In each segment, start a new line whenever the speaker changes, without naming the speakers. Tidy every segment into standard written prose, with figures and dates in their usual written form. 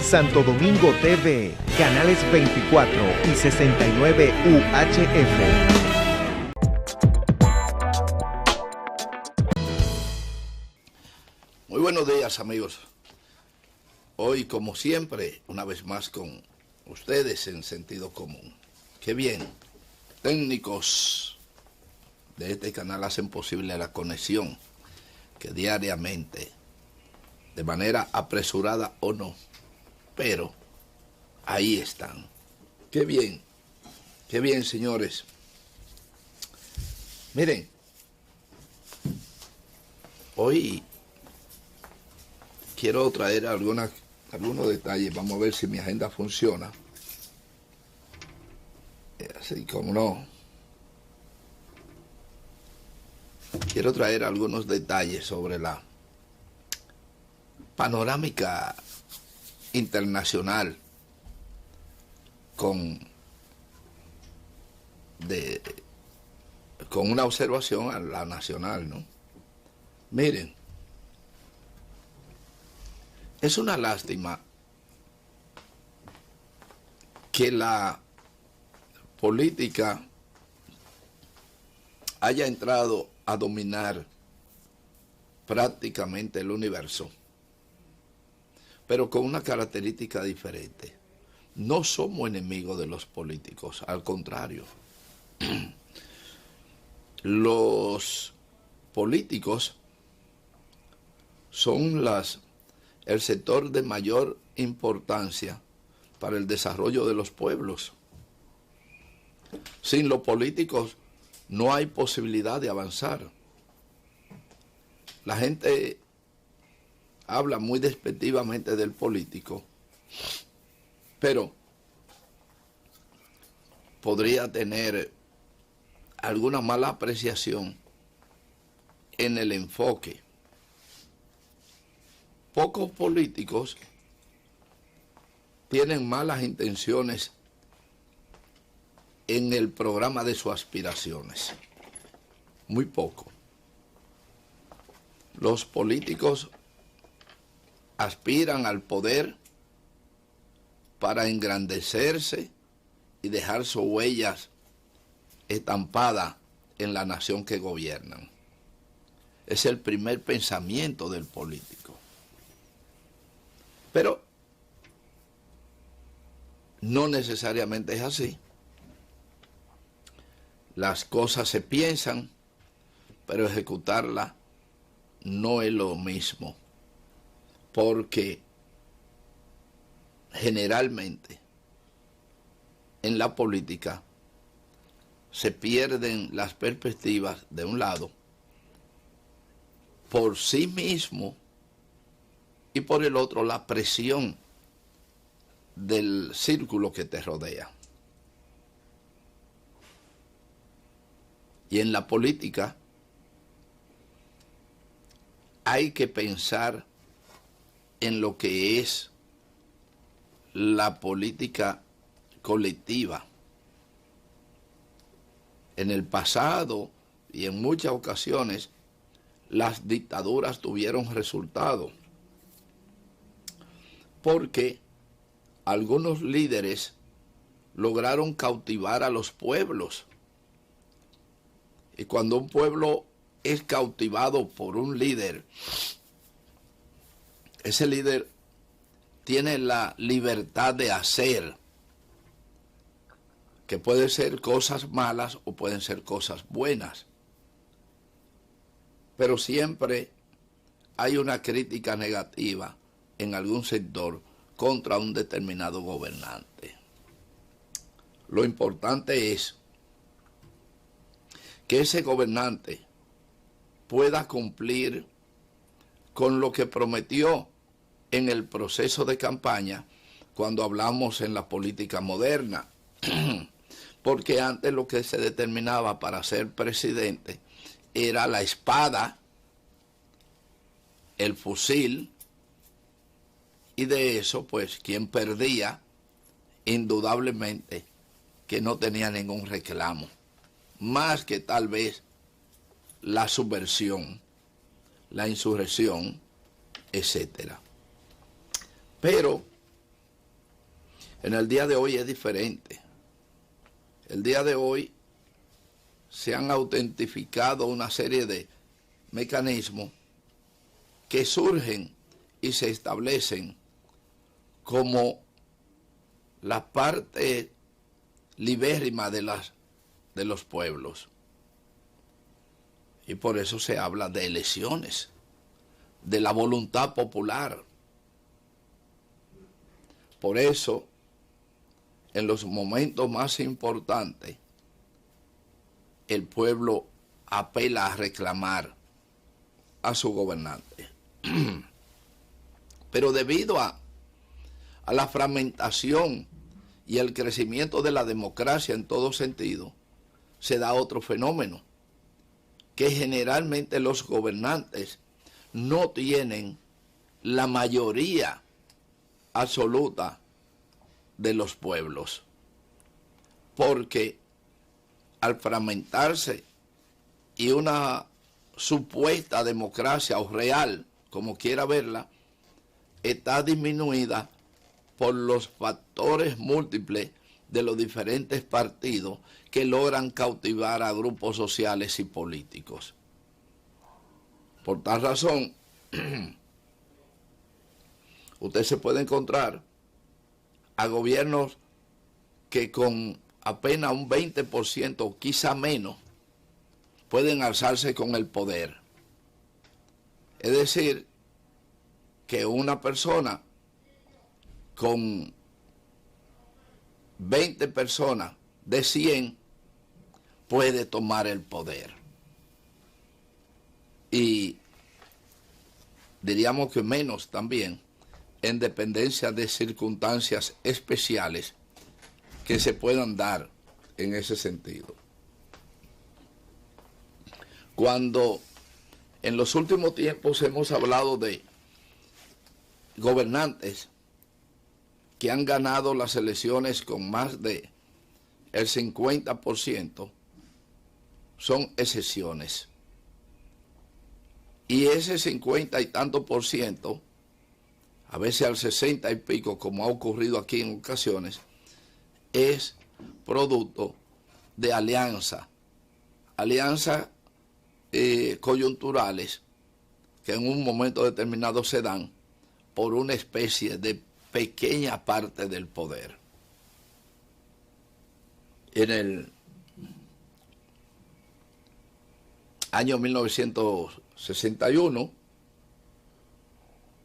Santo Domingo TV, canales 24 y 69 UHF.
Muy buenos días, amigos. Hoy, como siempre, una vez más con ustedes en Sentido Común. Qué bien. Técnicos de este canal hacen posible la conexión que diariamente, de manera apresurada o no, pero ahí están. Qué bien, señores. Miren, hoy quiero traer algunos detalles. Vamos a ver si mi agenda funciona. Así como no. Quiero traer algunos detalles sobre la panorámica internacional con una observación a la nacional, ¿no? Miren, es una lástima que la política haya entrado a dominar prácticamente el universo, pero con una característica diferente. No somos enemigos de los políticos, al contrario. Los políticos son el sector de mayor importancia para el desarrollo de los pueblos. Sin los políticos no hay posibilidad de avanzar. La gente habla muy despectivamente del político, pero podría tener alguna mala apreciación en el enfoque. Pocos políticos tienen malas intenciones en el programa de sus aspiraciones. Muy poco. Los políticos aspiran al poder para engrandecerse y dejar sus huellas estampadas en la nación que gobiernan. Es el primer pensamiento del político. Pero no necesariamente es así. Las cosas se piensan, pero ejecutarlas no es lo mismo, porque generalmente en la política se pierden las perspectivas de un lado por sí mismo y por el otro la presión del círculo que te rodea. Y en la política hay que pensar en lo que es la política colectiva. En el pasado y en muchas ocasiones las dictaduras tuvieron resultados porque algunos líderes lograron cautivar a los pueblos. Y cuando un pueblo es cautivado por un líder, ese líder tiene la libertad de hacer, que pueden ser cosas malas o pueden ser cosas buenas. Pero siempre hay una crítica negativa en algún sector contra un determinado gobernante. Lo importante es que ese gobernante pueda cumplir con lo que prometió en el proceso de campaña cuando hablamos en la política moderna. Porque antes lo que se determinaba para ser presidente era la espada, el fusil, y de eso, pues, quien perdía, indudablemente, que no tenía ningún reclamo. Más que tal vez la subversión, la insurrección, etc. Pero En el día de hoy es diferente. El día de hoy se han autentificado una serie de mecanismos que surgen y se establecen como la parte libérrima de los pueblos. Y por eso se habla de elecciones, de la voluntad popular. Por eso, en los momentos más importantes, el pueblo apela a reclamar a su gobernante. Pero debido a la fragmentación y el crecimiento de la democracia en todo sentido, se da otro fenómeno, que generalmente los gobernantes no tienen la mayoría absoluta de los pueblos, porque al fragmentarse y una supuesta democracia o real, como quiera verla, está disminuida por los factores múltiples de los diferentes partidos que logran cautivar a grupos sociales y políticos. Por tal razón, usted se puede encontrar a gobiernos que con apenas un 20% o quizá menos pueden alzarse con el poder. Es decir, que una persona con 20 personas de 100 puede tomar el poder. Y diríamos que menos también en dependencia de circunstancias especiales que se puedan dar en ese sentido. Cuando en los últimos tiempos hemos hablado de gobernantes que han ganado las elecciones con más de el 50%, son excepciones. Y ese 50 y tanto por ciento, a veces al 60 y pico, como ha ocurrido aquí en ocasiones, es producto de alianzas coyunturales que en un momento determinado se dan por una especie de pequeña parte del poder. En el año 1961,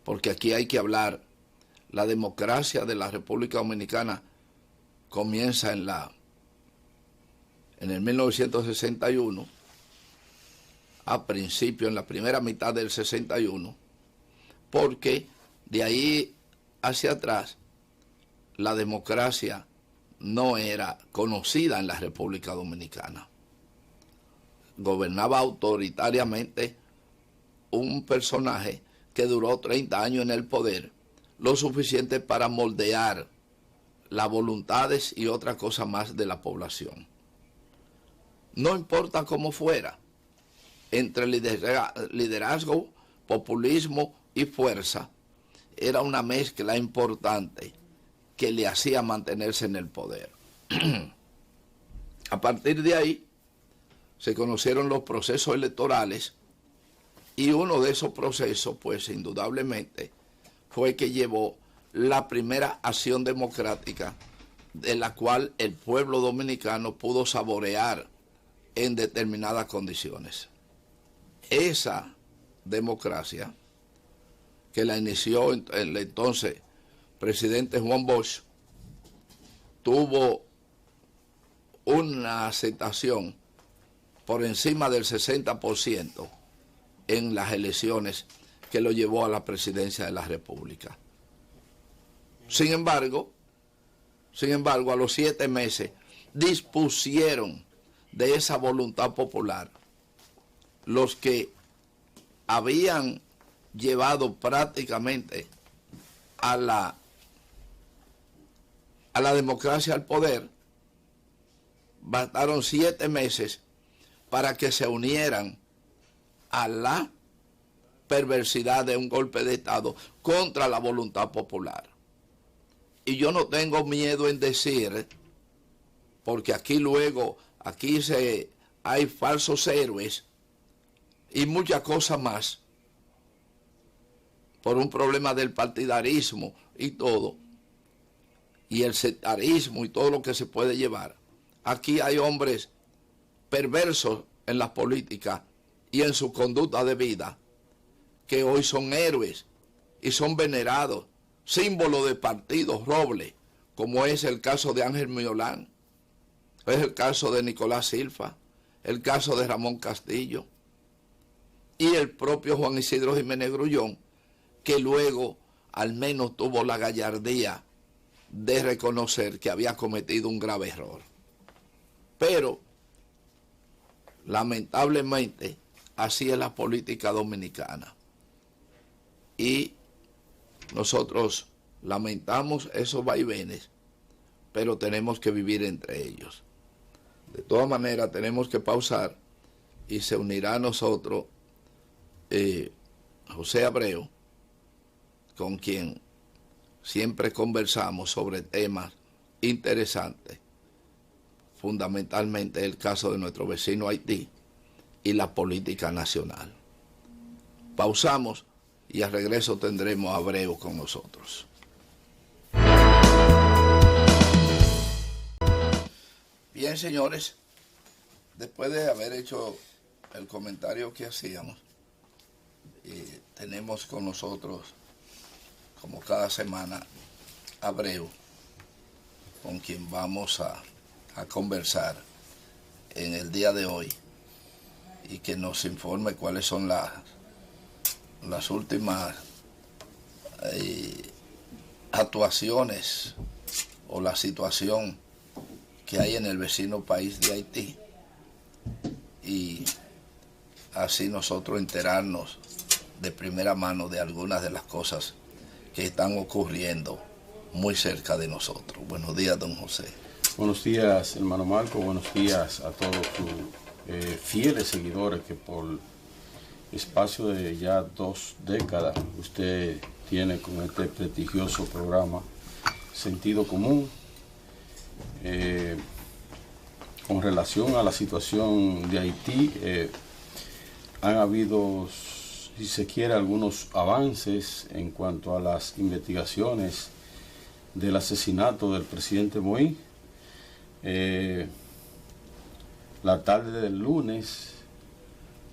porque aquí hay que hablar, la democracia de la República Dominicana comienza en el 1961, a principio, en la primera mitad del 61, porque de ahí hacia atrás la democracia no era conocida en la República Dominicana. Gobernaba autoritariamente un personaje que duró 30 años en el poder, lo suficiente para moldear las voluntades y otras cosas más de la población. No importa cómo fuera, entre liderazgo, populismo y fuerza, era una mezcla importante que le hacía mantenerse en el poder. A partir de ahí se conocieron los procesos electorales y uno de esos procesos, pues indudablemente, fue que llevó la primera acción democrática de la cual el pueblo dominicano pudo saborear en determinadas condiciones. Esa democracia, que la inició el entonces presidente Juan Bosch, tuvo una aceptación por encima del 60% en las elecciones que lo llevó a la presidencia de la República. Sin embargo, a los 7 meses dispusieron de esa voluntad popular los que habían llevado prácticamente a la democracia al poder. Bastaron 7 meses para que se unieran a la perversidad de un golpe de Estado contra la voluntad popular. Y yo no tengo miedo en decir, porque aquí hay falsos héroes y muchas cosas más, por un problema del partidarismo y todo, y el sectarismo y todo lo que se puede llevar. Aquí hay hombres perversos en la política y en su conducta de vida, que hoy son héroes y son venerados, símbolo de partidos robles, como es el caso de Ángel Miolán, es el caso de Nicolás Silva, el caso de Ramón Castillo y el propio Juan Isidro Jiménez Grullón, que luego al menos tuvo la gallardía de reconocer que había cometido un grave error. Pero lamentablemente así es la política dominicana, y nosotros lamentamos esos vaivenes, pero tenemos que vivir entre ellos. De todas maneras, tenemos que pausar y se unirá a nosotros José Abreu, con quien siempre conversamos sobre temas interesantes, fundamentalmente el caso de nuestro vecino Haití y la política nacional. Pausamos y al regreso tendremos a Abreu con nosotros. Bien, señores, después de haber hecho el comentario que hacíamos, tenemos con nosotros, como cada semana, a Abreu, con quien vamos a conversar en el día de hoy y que nos informe cuáles son las últimas actuaciones o la situación que hay en el vecino país de Haití, y así nosotros enterarnos de primera mano de algunas de las cosas que están ocurriendo muy cerca de nosotros. Buenos días, don José.
Buenos días, hermano Marco. Buenos días a todos sus fieles seguidores que por espacio de ya 2 décadas usted tiene con este prestigioso programa Sentido Común. Con relación a la situación de Haití, han habido, si se quiere, algunos avances en cuanto a las investigaciones del asesinato del presidente Moïse. La tarde del lunes,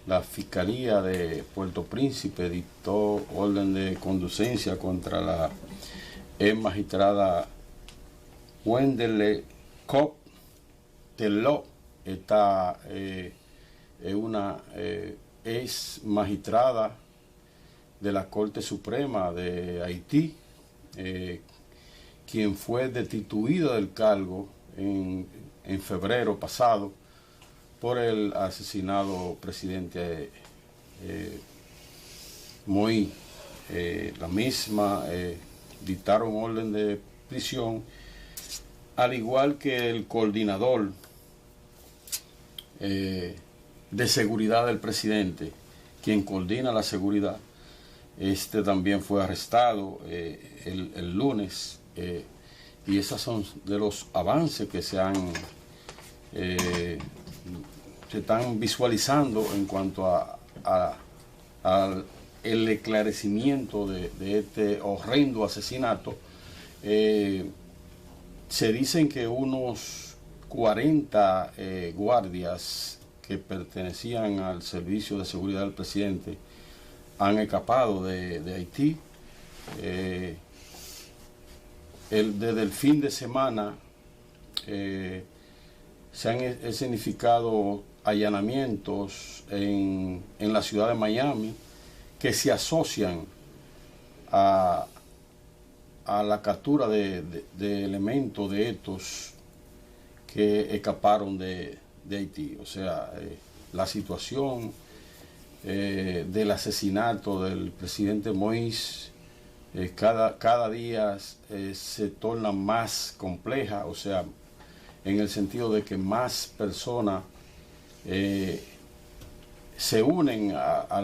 la Fiscalía de Puerto Príncipe dictó orden de conducencia contra la magistrada Wendelle Coq Teló. Esta es una ex magistrada de la Corte Suprema de Haití, quien fue destituida del cargo en febrero pasado por el asesinado presidente Moïse. La misma dictaron orden de prisión, al igual que el coordinador de seguridad del presidente, quien coordina la seguridad. Este también fue arrestado el lunes, y esos son de los avances que se están visualizando en cuanto al esclarecimiento de este horrendo asesinato. Se dicen que unos 40 guardias que pertenecían al servicio de seguridad del presidente han escapado de Haití. Desde el fin de semana se han escenificado allanamientos en la ciudad de Miami que se asocian a la captura de elementos de estos que escaparon de Haití. O sea, la situación del asesinato del presidente Moïse cada día se torna más compleja, o sea, en el sentido de que más personas se unen a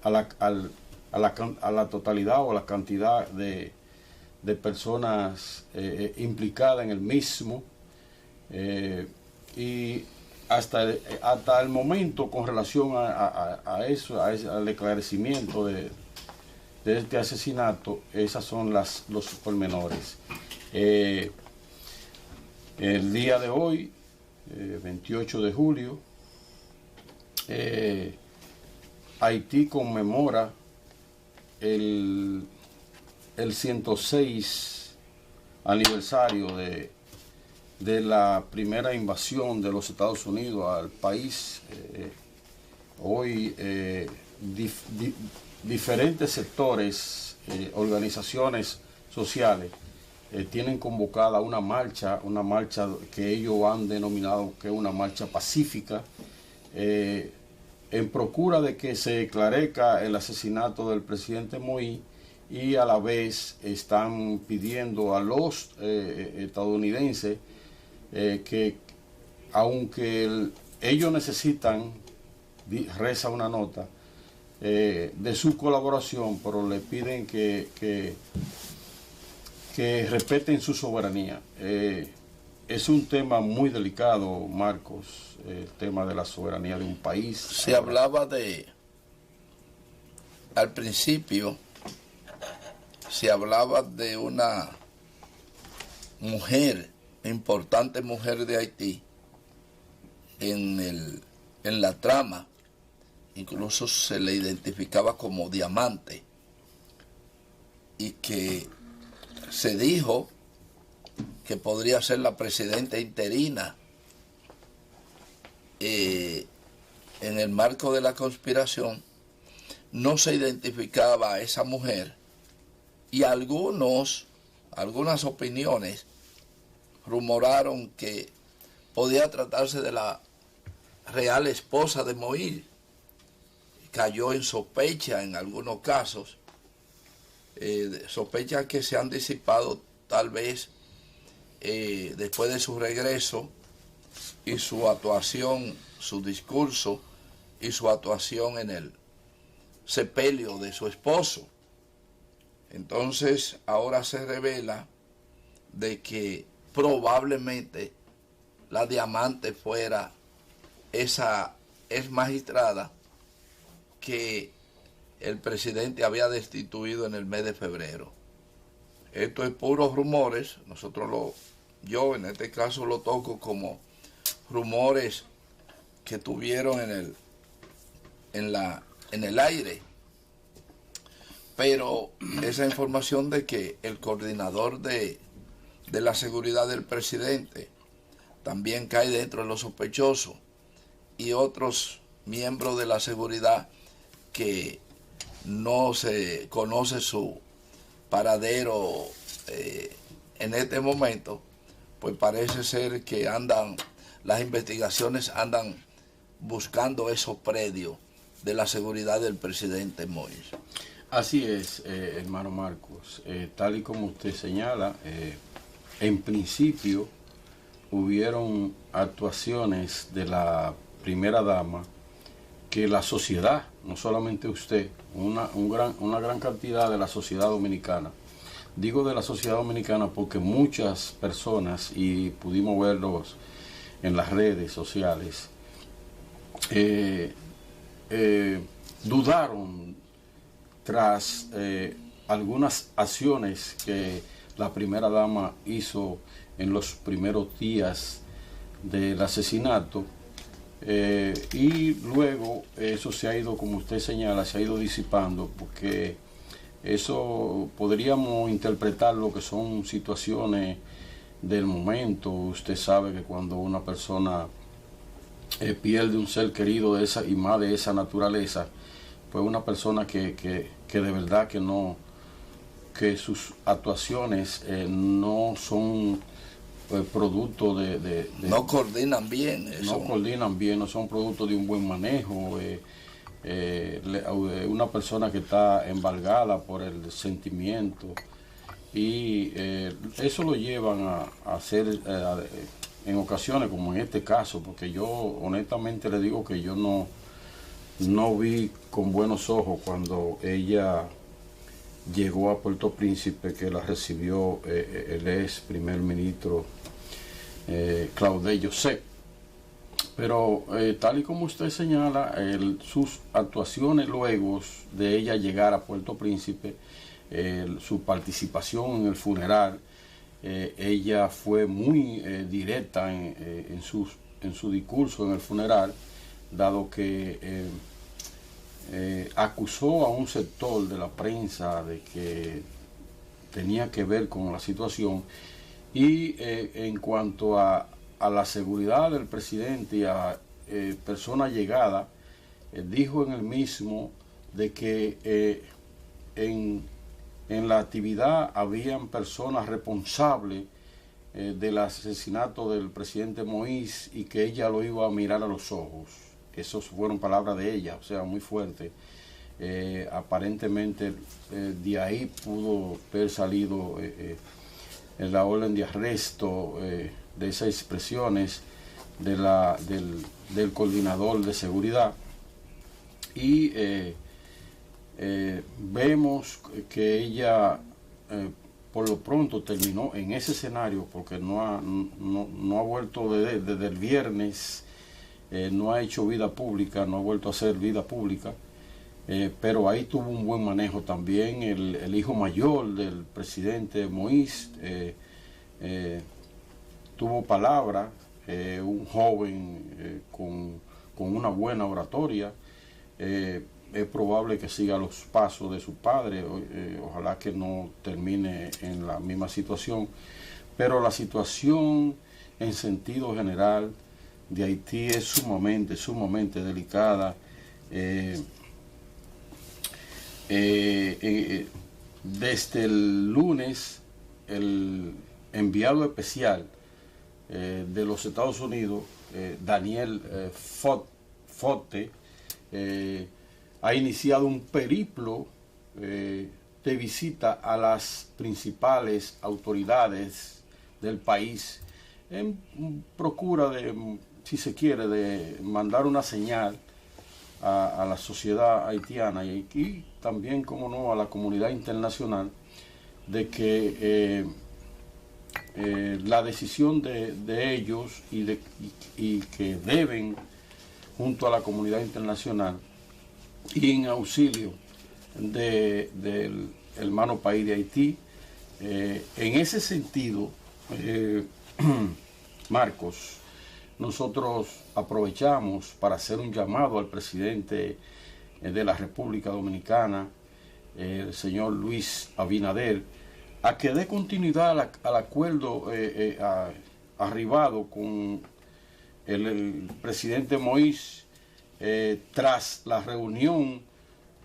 la totalidad o a la cantidad de de personas implicadas en el mismo, y hasta el momento, con relación a eso, al esclarecimiento de este asesinato, esas son los pormenores. El día de hoy, 28 de julio, Haití conmemora el 106 aniversario de la primera invasión de los Estados Unidos al país. Hoy diferentes sectores, organizaciones sociales tienen convocada una marcha que ellos han denominado que es una marcha pacífica, en procura de que se esclarezca el asesinato del presidente Moïse, y a la vez están pidiendo a los estadounidenses que, aunque ellos necesitan, reza una nota, de su colaboración, pero le piden que respeten su soberanía. Es un tema muy delicado, Marcos, el tema de la soberanía de un país.
Se hablaba al principio, se hablaba de una mujer, importante mujer de Haití, en la trama, incluso se le identificaba como Diamante, y que se dijo que podría ser la presidenta interina en el marco de la conspiración. No se identificaba a esa mujer, y algunas opiniones rumoraron que podía tratarse de la real esposa de Moïse. Cayó en sospecha en algunos casos, sospechas que se han disipado tal vez después de su regreso y su actuación, su discurso y su actuación en el sepelio de su esposo. Entonces ahora se revela de que probablemente la Diamante fuera esa ex magistrada que el presidente había destituido en el mes de febrero. Esto es puros rumores. Yo en este caso lo toco como rumores que tuvieron en el aire. Pero esa información de que el coordinador de la seguridad del presidente también cae dentro de los sospechosos, y otros miembros de la seguridad que no se conoce su paradero en este momento, pues parece ser que las investigaciones andan buscando esos predios de la seguridad del presidente Moïse.
Así es, hermano Marcos. Tal y como usted señala, en principio hubieron actuaciones de la primera dama que la sociedad, no solamente usted, una gran cantidad de la sociedad dominicana. Digo de la sociedad dominicana porque muchas personas, y pudimos verlos en las redes sociales, dudaron tras algunas acciones que la primera dama hizo en los primeros días del asesinato, y luego eso se ha ido, como usted señala, se ha ido disipando, porque eso podríamos interpretar lo que son situaciones del momento. Usted sabe que cuando una persona pierde un ser querido de esa y más de esa naturaleza, pues una persona que de verdad que sus actuaciones no son producto
no coordinan bien eso.
No coordinan bien, no son producto de un buen manejo. Una persona que está embargada por el sentimiento, y eso lo llevan a hacer en ocasiones, como en este caso, porque yo honestamente le digo que yo no vi con buenos ojos cuando ella llegó a Puerto Príncipe, que la recibió el ex primer ministro Claudel Joseph. Pero tal y como usted señala, sus actuaciones luego de ella llegar a Puerto Príncipe, su participación en el funeral, ella fue muy directa en su discurso en el funeral, dado que acusó a un sector de la prensa de que tenía que ver con la situación, y en cuanto a la seguridad del presidente y a personas llegadas, dijo en el mismo de que en la actividad habían personas responsables del asesinato del presidente Moïse y que ella lo iba a mirar a los ojos. Esas fueron palabras de ella, o sea, muy fuerte. Aparentemente de ahí pudo haber salido la orden de arresto de esas expresiones del coordinador de seguridad. Y vemos que ella por lo pronto terminó en ese escenario, porque no ha vuelto desde el viernes, no ha hecho vida pública, no ha vuelto a hacer vida pública, pero ahí tuvo un buen manejo también el hijo mayor del presidente Moïse, tuvo palabra, un joven con una buena oratoria. Es probable que siga los pasos de su padre, ojalá que no termine en la misma situación, pero la situación en sentido general de Haití es sumamente delicada. Desde el lunes, el enviado especial de los Estados Unidos, Daniel Fote, ha iniciado un periplo de visita a las principales autoridades del país en procura de, si se quiere, de mandar una señal a la sociedad haitiana y también, como no, a la comunidad internacional, de que la decisión de ellos y que deben, junto a la comunidad internacional, y en auxilio del hermano país de Haití. En ese sentido, Marcos, nosotros aprovechamos para hacer un llamado al presidente de la República Dominicana, el señor Luis Abinader, a que dé continuidad al acuerdo arribado con el presidente Moïse, tras la reunión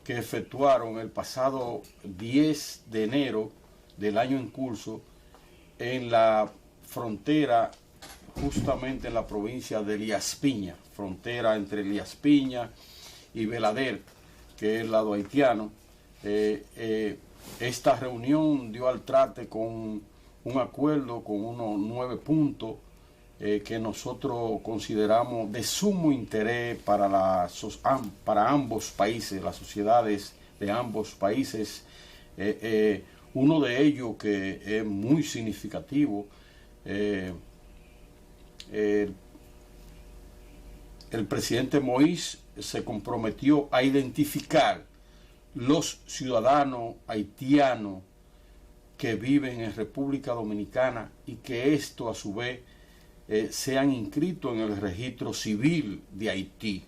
que efectuaron el pasado 10 de enero del año en curso en la frontera, justamente en la provincia de Elías Piña, frontera entre Elías Piña y Belader, que es el lado haitiano. Esta reunión dio al trate con un acuerdo con unos 9 puntos que nosotros consideramos de sumo interés para ambos países, las sociedades de ambos países. Uno de ellos que es muy significativo, el presidente Moïse se comprometió a identificar los ciudadanos haitianos que viven en República Dominicana y que esto a su vez sean inscritos en el registro civil de Haití.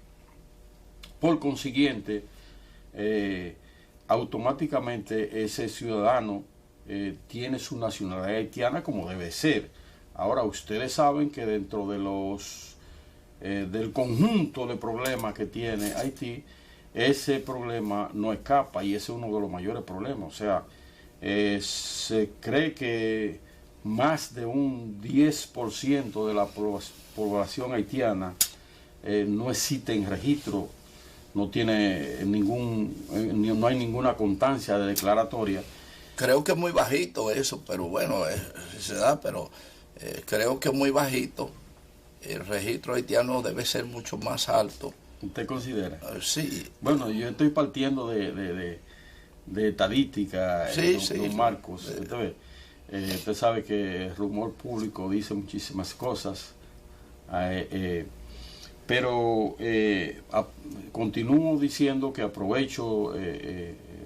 Por consiguiente, automáticamente ese ciudadano tiene su nacionalidad haitiana como debe ser. Ahora, ustedes saben que dentro de del conjunto de problemas que tiene Haití, ese problema no escapa, y ese es uno de los mayores problemas. O sea, se cree que más de un 10% de la población haitiana no existe en registro, no tiene no hay ninguna constancia de declaratoria.
Creo que es muy bajito eso, pero bueno, se da, pero creo que es muy bajito. El registro haitiano debe ser mucho más alto.
¿Usted considera?
Sí.
Bueno, yo estoy partiendo de estadística,
Sí,
don Marcos. Usted sabe que el rumor público dice muchísimas cosas, pero continúo diciendo que aprovecho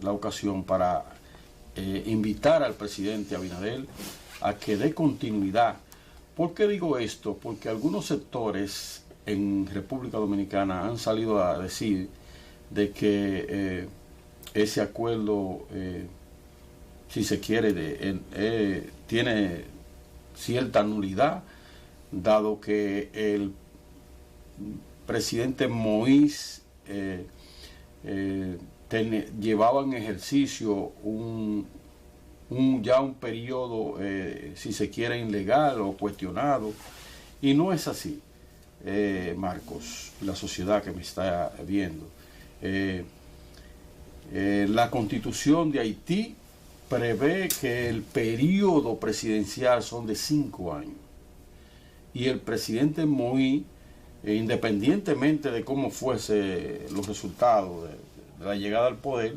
la ocasión para invitar al presidente Abinader a que dé continuidad. ¿Por qué digo esto? Porque algunos sectores en República Dominicana han salido a decir de que ese acuerdo, si se quiere, tiene cierta nulidad, dado que el presidente Moïse llevaba en ejercicio ya un periodo, si se quiere, ilegal o cuestionado, y no es así, Marcos, la sociedad que me está viendo. La Constitución de Haití prevé que el periodo presidencial son de 5 años, y el presidente Moïse, independientemente de cómo fuese los resultados de la llegada al poder,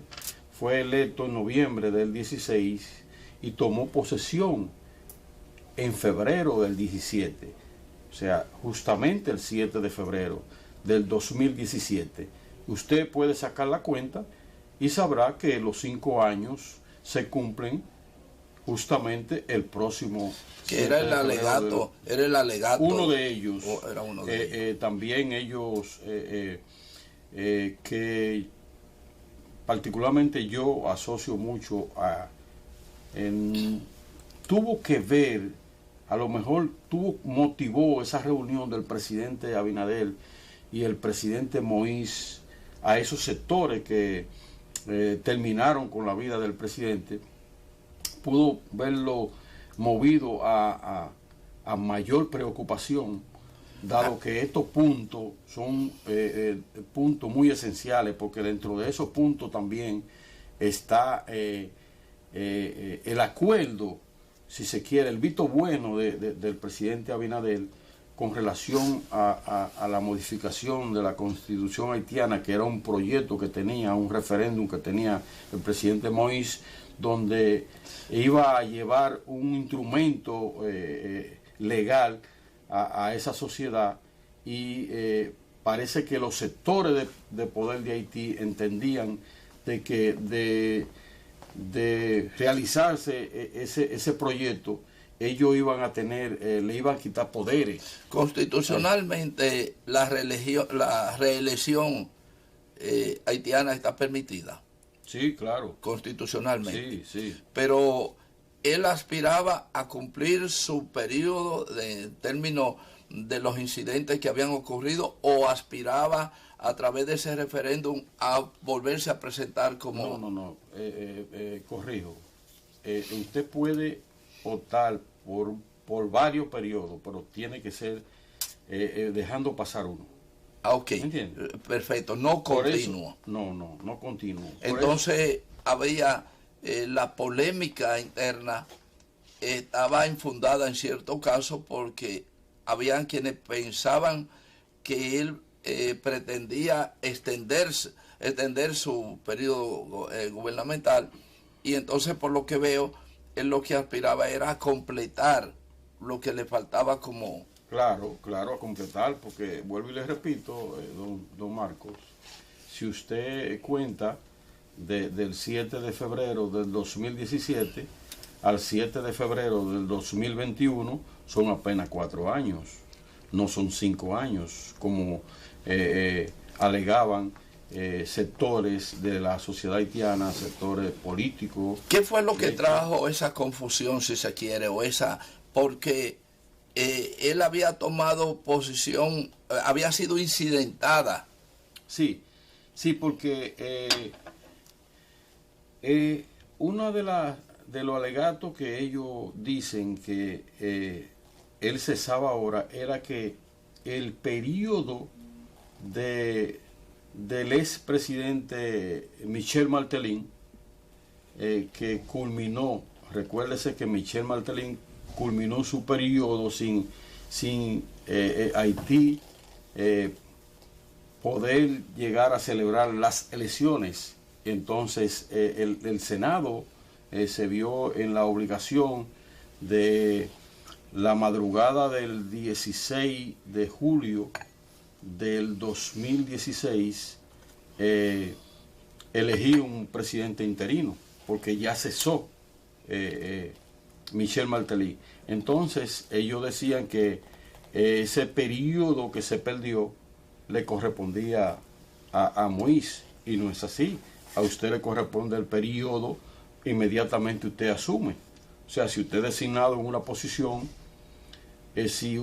fue electo en noviembre del 16 y tomó posesión en febrero del 17, o sea, justamente el 7 de febrero del 2017. Usted puede sacar la cuenta y sabrá que los 5 años se cumplen justamente el próximo.
Que era el alegato,
uno de ellos.
Era uno de ellos.
También ellos, que particularmente yo asocio mucho tuvo que ver, a lo mejor motivó esa reunión del presidente Abinader y el presidente Moïse a esos sectores que terminaron con la vida del presidente, pudo verlo movido a mayor preocupación, dado que estos puntos son puntos muy esenciales, porque dentro de esos puntos también está el acuerdo, si se quiere, el visto bueno del presidente Abinader con relación a la modificación de la Constitución haitiana, que era un proyecto que tenía, un referéndum que tenía el presidente Moïse, donde iba a llevar un instrumento legal a esa sociedad, y parece que los sectores de poder de Haití entendían de que de realizarse ese proyecto, ellos iban a tener, le iban a quitar poderes.
Constitucionalmente, la reelección haitiana está permitida.
Sí, claro.
Constitucionalmente.
Sí.
Pero él aspiraba a cumplir su periodo en términos de los incidentes que habían ocurrido, o aspiraba a través de ese referéndum a volverse a presentar como...
No, corrijo. Usted puede optar por varios periodos, pero tiene que ser dejando pasar uno.
Ok,
¿Entiende?
Perfecto, no continuo.
No continuo.
Entonces había la polémica interna, estaba infundada en cierto caso, porque habían quienes pensaban que él pretendía extender su periodo gubernamental, y entonces, por lo que veo, él lo que aspiraba era a completar lo que le faltaba como...
Claro, a completar, porque vuelvo y le repito, don Marcos, si usted cuenta del 7 de febrero del 2017 al 7 de febrero del 2021, son apenas 4 años, no son 5 años, como alegaban sectores de la sociedad haitiana, sectores políticos.
¿Qué fue lo que trajo esa confusión, si se quiere, o esa? Porque él había tomado posición, había sido incidentada.
Sí, porque uno de los alegatos que ellos dicen que él cesaba ahora era que el periodo del expresidente Michel Martelly, que culminó, recuérdese que Michel Martelly culminó su periodo sin Haití poder llegar a celebrar las elecciones entonces el Senado se vio en la obligación de la madrugada del 16 de julio del 2016 elegir un presidente interino, porque ya cesó Michel Martelly. Entonces ellos decían que ese periodo que se perdió le correspondía a Moïse, y no es así. A usted le corresponde el periodo, inmediatamente usted asume. O sea, si usted es designado en una posición, si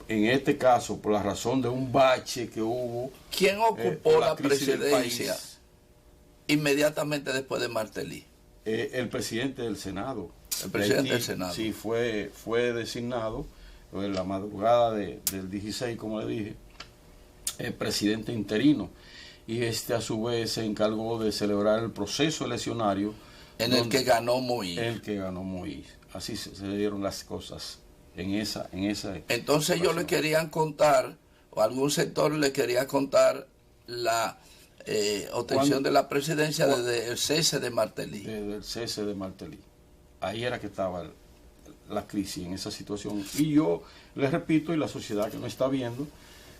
en este caso, por la razón de un bache que hubo...
¿Quién ocupó la presidencia inmediatamente después de Martelly?
El presidente del Senado.
El presidente del Senado.
Sí, fue designado en la madrugada del 16, como le dije, el presidente interino. Y a su vez se encargó de celebrar el proceso eleccionario.
En el que ganó Moïse.
El que ganó Moïse. Así se dieron las cosas en esa.
Entonces ellos le querían contar, o algún sector le quería contar la obtención de la presidencia desde el cese de Martelly.
Desde el cese de Martelly. Ahí era que estaba la crisis, en esa situación. Y yo les repito, y la sociedad que nos está viendo,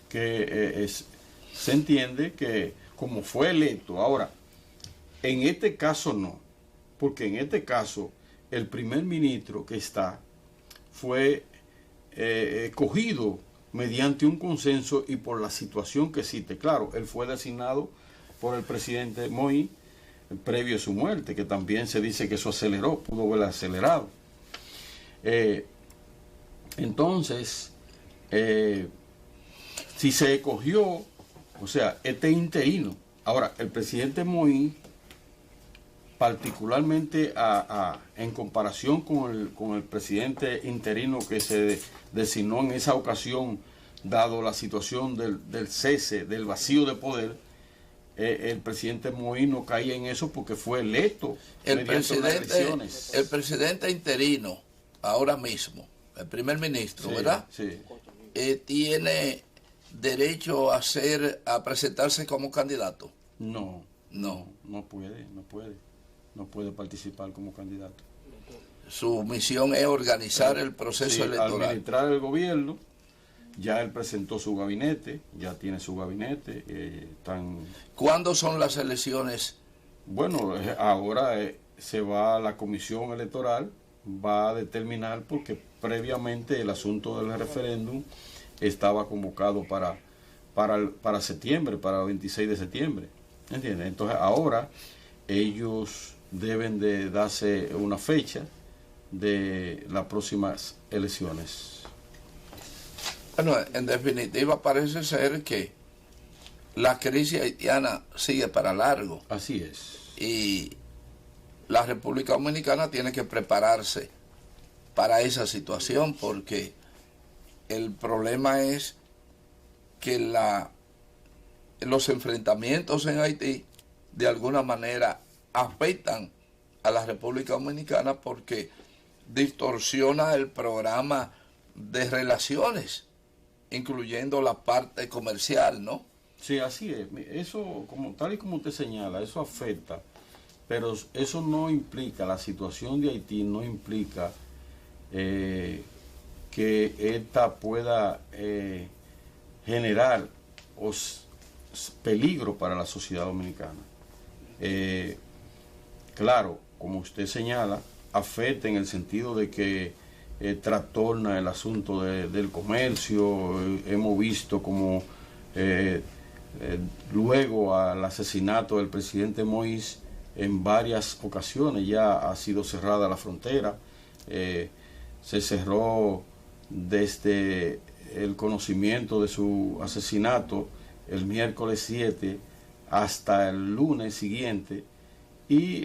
que se entiende que como fue electo, ahora, en este caso no, porque en este caso el primer ministro que está fue escogido mediante un consenso y por la situación que existe. Claro, él fue designado por el presidente Moïse previo a su muerte, que también se dice que eso aceleró, pudo haber acelerado. Entonces, si se escogió, o sea, este interino. Ahora, el presidente Moïse, particularmente en comparación con el presidente interino que se designó en esa ocasión, dado la situación del cese, del vacío de poder, el presidente Moïse no caía en eso porque fue electo mediante las elecciones.
El presidente interino, ahora mismo, el primer ministro,
Sí,
¿verdad?
sí.
¿Tiene derecho a presentarse como candidato?
No puede participar como candidato.
Su misión es organizar el proceso electoral.
Administrar el gobierno. Ya él presentó su gabinete, ya tiene su gabinete.
¿Cuándo son las elecciones?
Bueno, ahora se va a la comisión electoral, va a determinar, porque previamente el asunto del referéndum estaba convocado para septiembre, para el 26 de septiembre. ¿Entiendes? Entonces ahora ellos deben de darse una fecha de las próximas elecciones.
Bueno, en definitiva parece ser que la crisis haitiana sigue para largo.
Así es.
Y la República Dominicana tiene que prepararse para esa situación, porque el problema es que los enfrentamientos en Haití de alguna manera afectan a la República Dominicana, porque distorsiona el programa de relaciones, incluyendo la parte comercial, ¿no?
Sí, así es. Eso, tal y como usted señala, eso afecta, pero eso no implica, la situación de Haití no implica que esta pueda generar peligro para la sociedad dominicana. Claro, como usted señala, afecta en el sentido de que trastorna el asunto del comercio. Hemos visto como luego al asesinato del presidente Moïse, en varias ocasiones ya ha sido cerrada la frontera. Se cerró desde el conocimiento de su asesinato el miércoles 7 hasta el lunes siguiente, y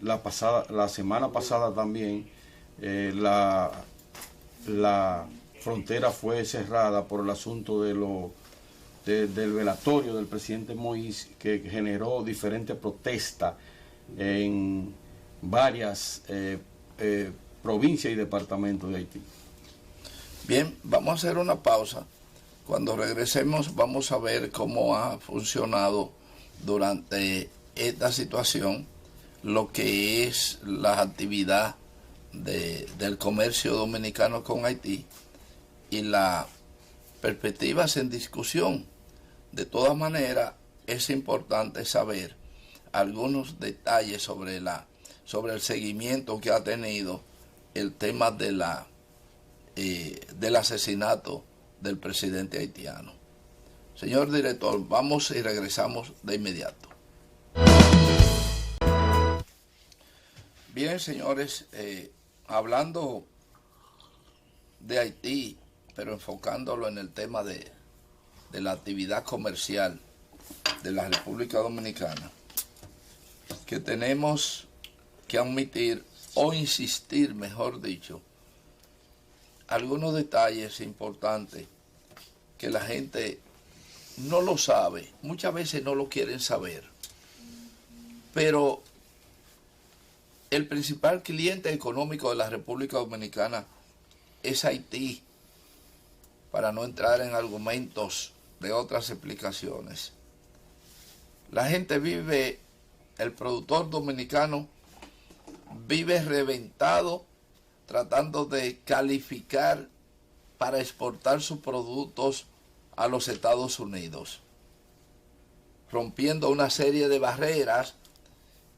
la semana pasada también la frontera fue cerrada por el asunto del velatorio del presidente Moïse, que generó diferentes protestas en varias provincias y departamentos de Haití.
Bien, vamos a hacer una pausa. Cuando regresemos vamos a ver cómo ha funcionado durante esta situación lo que es la actividad del comercio dominicano con Haití y las perspectivas en discusión. De todas maneras, es importante saber algunos detalles sobre el seguimiento que ha tenido el tema del asesinato del presidente haitiano. Señor director, vamos y regresamos de inmediato. Bien, señores, hablando de Haití, pero enfocándolo en el tema de la actividad comercial de la República Dominicana, que tenemos que omitir o insistir, mejor dicho, algunos detalles importantes que la gente no lo sabe, muchas veces no lo quieren saber, pero el principal cliente económico de la República Dominicana es Haití, para no entrar en argumentos de otras explicaciones. La gente vive, el productor dominicano vive reventado tratando de calificar para exportar sus productos a los Estados Unidos, rompiendo una serie de barreras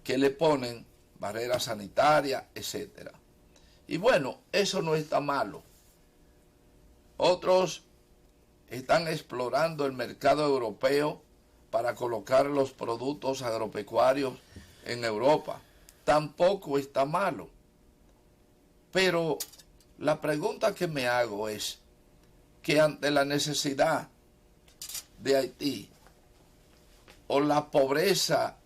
que le ponen, barreras sanitarias, etc. Y bueno, eso no está malo. Otros están explorando el mercado europeo para colocar los productos agropecuarios en Europa. Tampoco está malo. Pero la pregunta que me hago es que ante la necesidad de Haití o la pobreza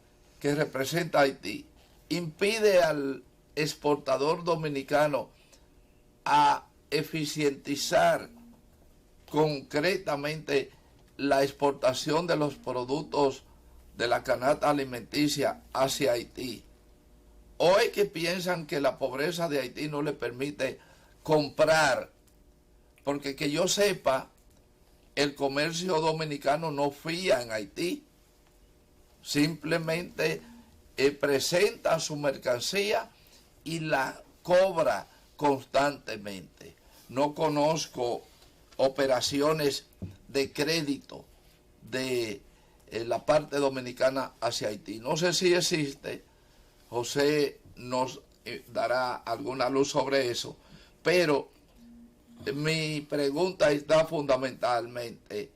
que representa Haití, impide al exportador dominicano a eficientizar concretamente la exportación de los productos de la canasta alimenticia hacia Haití. ¿O es que piensan que la pobreza de Haití no le permite comprar? Porque que yo sepa, el comercio dominicano no fía en Haití. Simplemente presenta su mercancía y la cobra constantemente. No conozco operaciones de crédito de la parte dominicana hacia Haití. No sé si existe, José nos dará alguna luz sobre eso, pero mi pregunta está fundamentalmente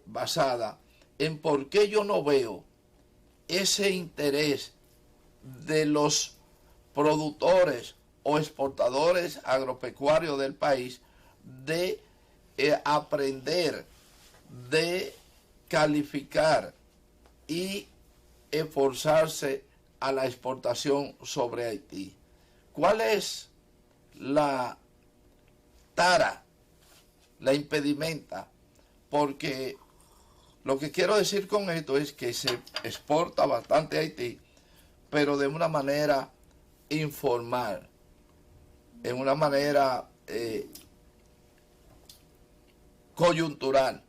basada en por qué yo no veo ese interés de los productores o exportadores agropecuarios del país de aprender, de calificar y esforzarse a la exportación sobre Haití. ¿Cuál es la tara, la impedimenta? Porque lo que quiero decir con esto es que se exporta bastante a Haití, pero de una manera informal, en una manera coyuntural,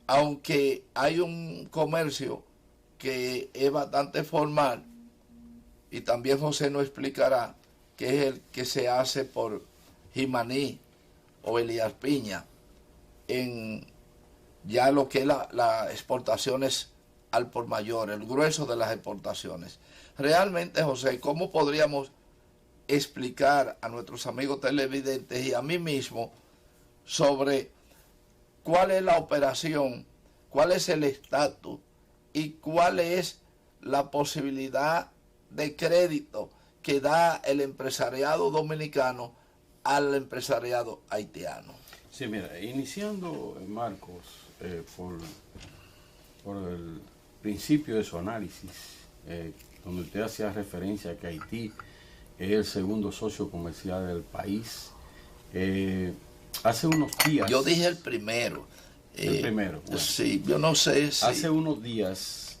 aunque hay un comercio que es bastante formal, y también José nos explicará, que es el que se hace por Jimaní o Elías Piña, en ya lo que es las exportaciones al por mayor, el grueso de las exportaciones. Realmente, José, ¿cómo podríamos explicar a nuestros amigos televidentes y a mí mismo sobre cuál es la operación, cuál es el estatus y cuál es la posibilidad de crédito que da el empresariado dominicano al empresariado haitiano?
Sí, mira, iniciando, Marcos, por el principio de su análisis, donde usted hacía referencia a que Haití es el segundo socio comercial del país. Hace unos días...
Yo dije el primero.
El primero. Bueno,
sí, yo no sé si...
Hace unos días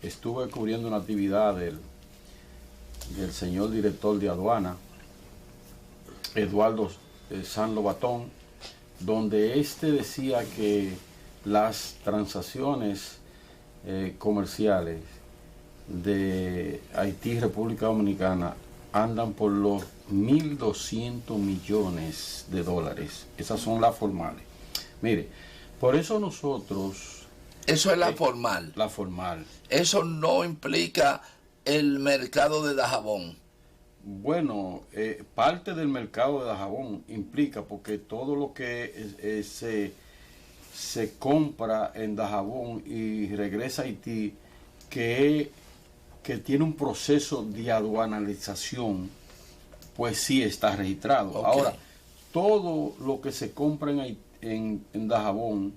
estuve cubriendo una actividad del señor director de aduana, Eduardo San Lobatón, donde decía que las transacciones comerciales de Haití y República Dominicana andan por los 1.200 millones de dólares. Esas son las formales. Mire, por eso nosotros...
Eso es la formal.
La formal.
Eso no implica el mercado de Dajabón.
Bueno, parte del mercado de Dajabón implica, porque todo lo que se compra en Dajabón y regresa a Haití, que tiene un proceso de aduanalización, pues sí está registrado.
Okay.
Ahora, todo lo que se compra en Dajabón,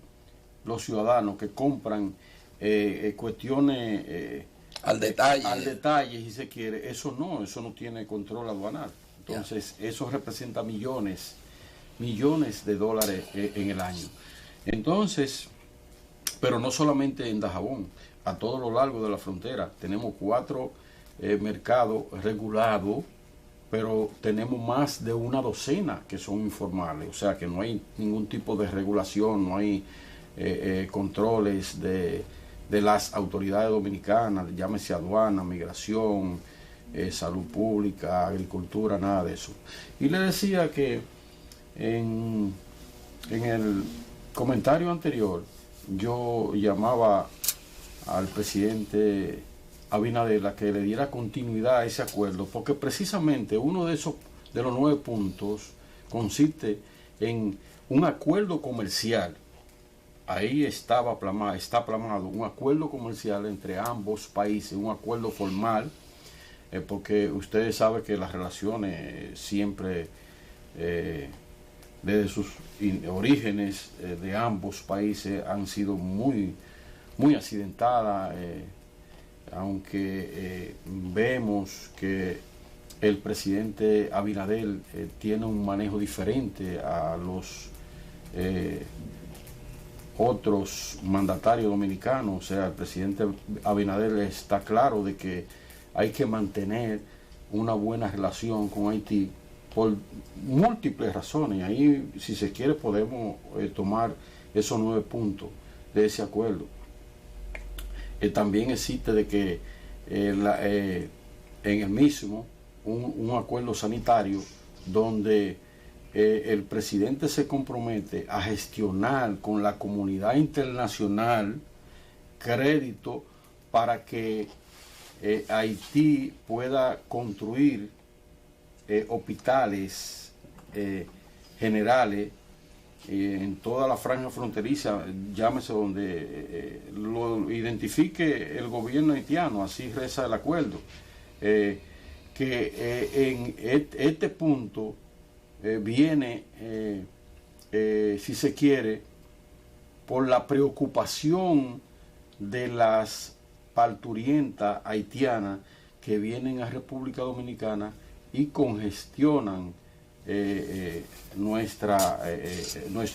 los ciudadanos que compran cuestiones
al detalle,
si se quiere, eso no tiene control aduanal. Entonces, eso representa millones de dólares en el año. Entonces, pero no solamente en Dajabón, a todo lo largo de la frontera tenemos 4 mercados regulados, pero tenemos más de una docena que son informales, o sea que no hay ningún tipo de regulación, no hay controles de las autoridades dominicanas, llámese aduana, migración, salud pública, agricultura, nada de eso. Y le decía que en el comentario anterior yo llamaba al presidente Abinader a que le diera continuidad a ese acuerdo, porque precisamente uno de los 9 puntos consiste en un acuerdo comercial. Ahí está plasmado un acuerdo comercial entre ambos países, un acuerdo formal, porque ustedes saben que las relaciones siempre, desde sus orígenes de ambos países, han sido muy accidentadas, aunque vemos que el presidente Abinader tiene un manejo diferente a los otros mandatarios dominicanos. O sea, el presidente Abinader está claro de que hay que mantener una buena relación con Haití por múltiples razones. Ahí, si se quiere, podemos tomar esos 9 puntos de ese acuerdo. También existe de que en el mismo un acuerdo sanitario donde el presidente se compromete a gestionar con la comunidad internacional crédito para que Haití pueda construir hospitales generales en toda la franja fronteriza, llámese donde lo identifique el gobierno haitiano, así reza el acuerdo, que en este punto viene, si se quiere, por la preocupación de las parturientas haitianas que vienen a República Dominicana y congestionan nuestros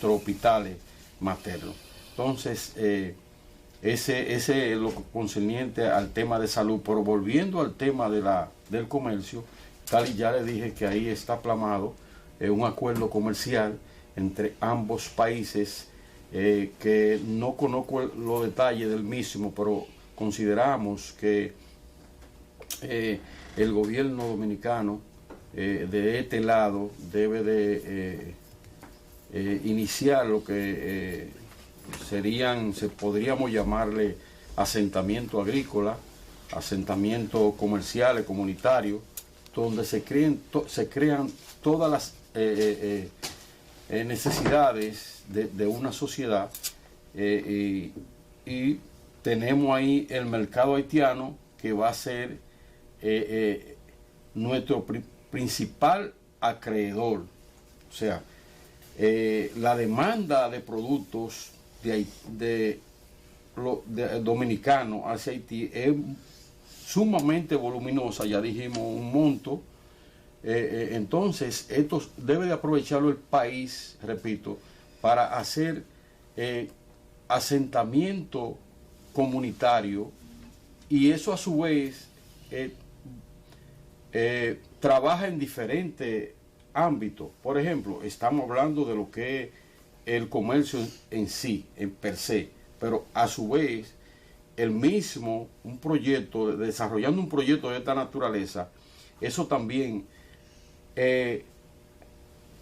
hospitales maternos. Entonces, ese es lo concerniente al tema de salud. Pero volviendo al tema del comercio, tal y ya le dije que ahí está plasmado un acuerdo comercial entre ambos países, que no conozco los detalles del mismo, pero consideramos que el gobierno dominicano de este lado debe de iniciar lo que podríamos llamarle asentamiento agrícola, asentamiento comerciales, comunitario, donde se crean todas las necesidades de una sociedad, y tenemos ahí el mercado haitiano, que va a ser nuestro principal acreedor. O sea, la demanda de productos de dominicanos hacia Haití es sumamente voluminosa, ya dijimos un monto. Entonces, esto debe de aprovecharlo el país, repito, para hacer asentamiento comunitario, y eso a su vez trabaja en diferentes ámbitos. Por ejemplo, estamos hablando de lo que es el comercio en sí, en per se, pero a su vez un proyecto, desarrollando un proyecto de esta naturaleza, eso también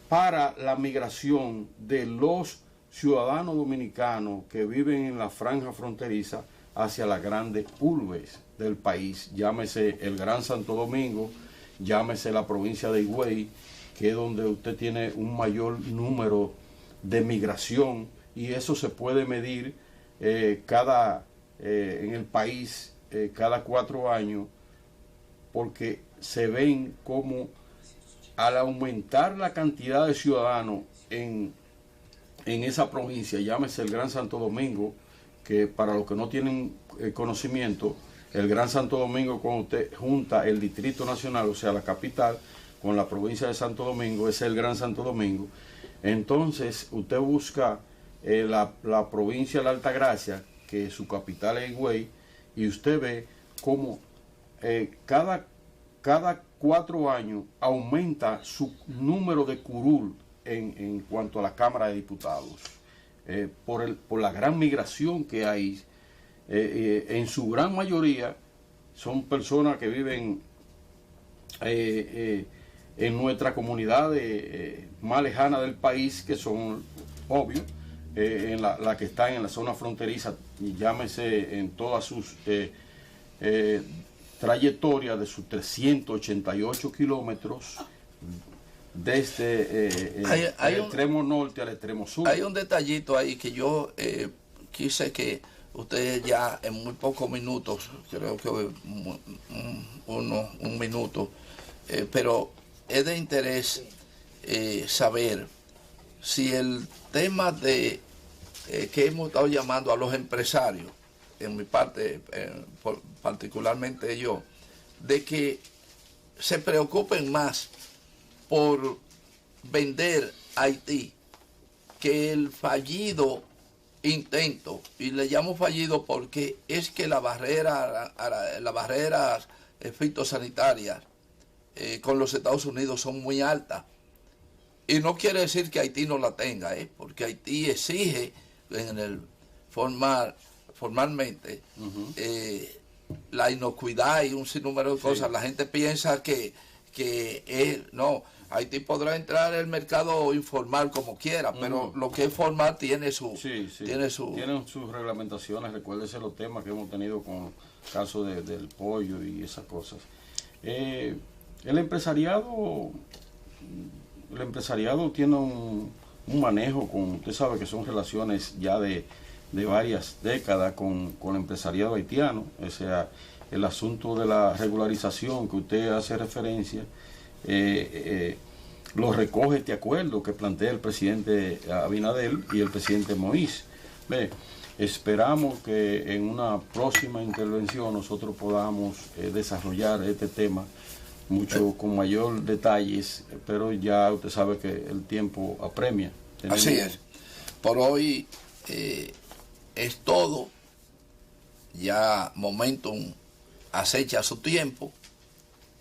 para la migración de los ciudadanos dominicanos que viven en la franja fronteriza hacia las grandes urbes del país, llámese el Gran Santo Domingo, llámese la provincia de Higüey, que es donde usted tiene un mayor número de migración, y eso se puede medir en el país cada 4 años, porque se ven como al aumentar la cantidad de ciudadanos en esa provincia, llámese el Gran Santo Domingo, que para los que no tienen conocimiento, el Gran Santo Domingo, cuando usted junta el Distrito Nacional, o sea la capital, con la provincia de Santo Domingo, es el Gran Santo Domingo. Entonces usted busca la provincia de la Altagracia, que su capital es Higüey, y usted ve cómo cada 4 años aumenta su número de curul en cuanto a la Cámara de Diputados, por la gran migración que hay. En su gran mayoría son personas que viven en nuestra comunidad más lejana del país, que son, obvio, en la que están en la zona fronteriza, y llámese en todas sus trayectorias de sus 388 kilómetros, desde el extremo norte al extremo sur.
Hay un detallito ahí que yo quise que ustedes ya en muy pocos minutos, creo que un minuto, pero es de interés saber si el tema de que hemos estado llamando a los empresarios, en mi parte, particularmente yo, de que se preocupen más por vender a Haití que el fallido intento, y le llamo fallido porque es que las barreras fitosanitarias con los Estados Unidos son muy altas, y no quiere decir que Haití no la tenga, porque Haití exige formalmente la inocuidad y un sinnúmero de cosas. La gente piensa que no, Haití podrá entrar en el mercado informal como quiera, pero lo que es formal tiene tienen
sus reglamentaciones. Recuérdese los temas que hemos tenido con el caso del pollo y esas cosas. El empresariado tiene un manejo usted sabe que son relaciones ya de varias décadas con el empresariado haitiano. O sea, el asunto de la regularización que usted hace referencia, lo recoge este acuerdo que plantea el presidente Abinader y el presidente Moïse. Esperamos que en una próxima intervención nosotros podamos desarrollar este tema con mayor detalles, pero ya usted sabe que el tiempo apremia.
Así es. Por hoy es todo. Ya Momentum acecha su tiempo,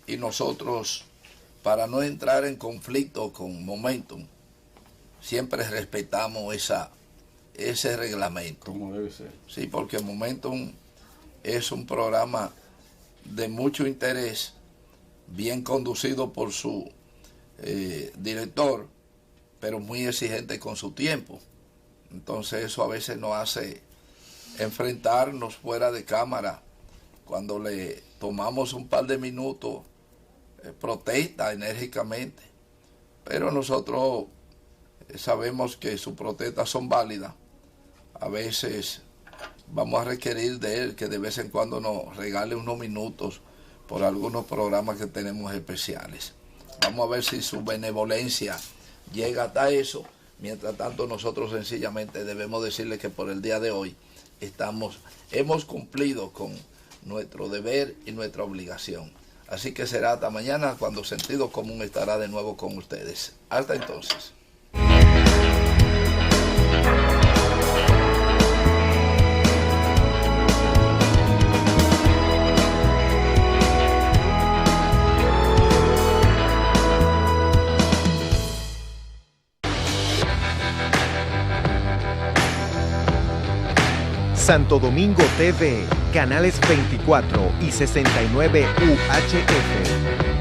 y nosotros, para no entrar en conflicto con Momentum, siempre respetamos ese reglamento.
Como debe ser.
Sí, porque Momentum es un programa de mucho interés, bien conducido por su director, pero muy exigente con su tiempo. Entonces eso a veces nos hace enfrentarnos fuera de cámara. Cuando le tomamos un par de minutos, protesta enérgicamente, pero nosotros sabemos que sus protestas son válidas. A veces vamos a requerir de él que de vez en cuando nos regale unos minutos por algunos programas que tenemos especiales. Vamos a ver si su benevolencia llega hasta eso. Mientras tanto, nosotros sencillamente debemos decirle que por el día de hoy hemos cumplido con nuestro deber y nuestra obligación. Así que será hasta mañana, cuando Sentido Común estará de nuevo con ustedes. Hasta entonces.
Santo Domingo TV, canales 24 y 69 UHF.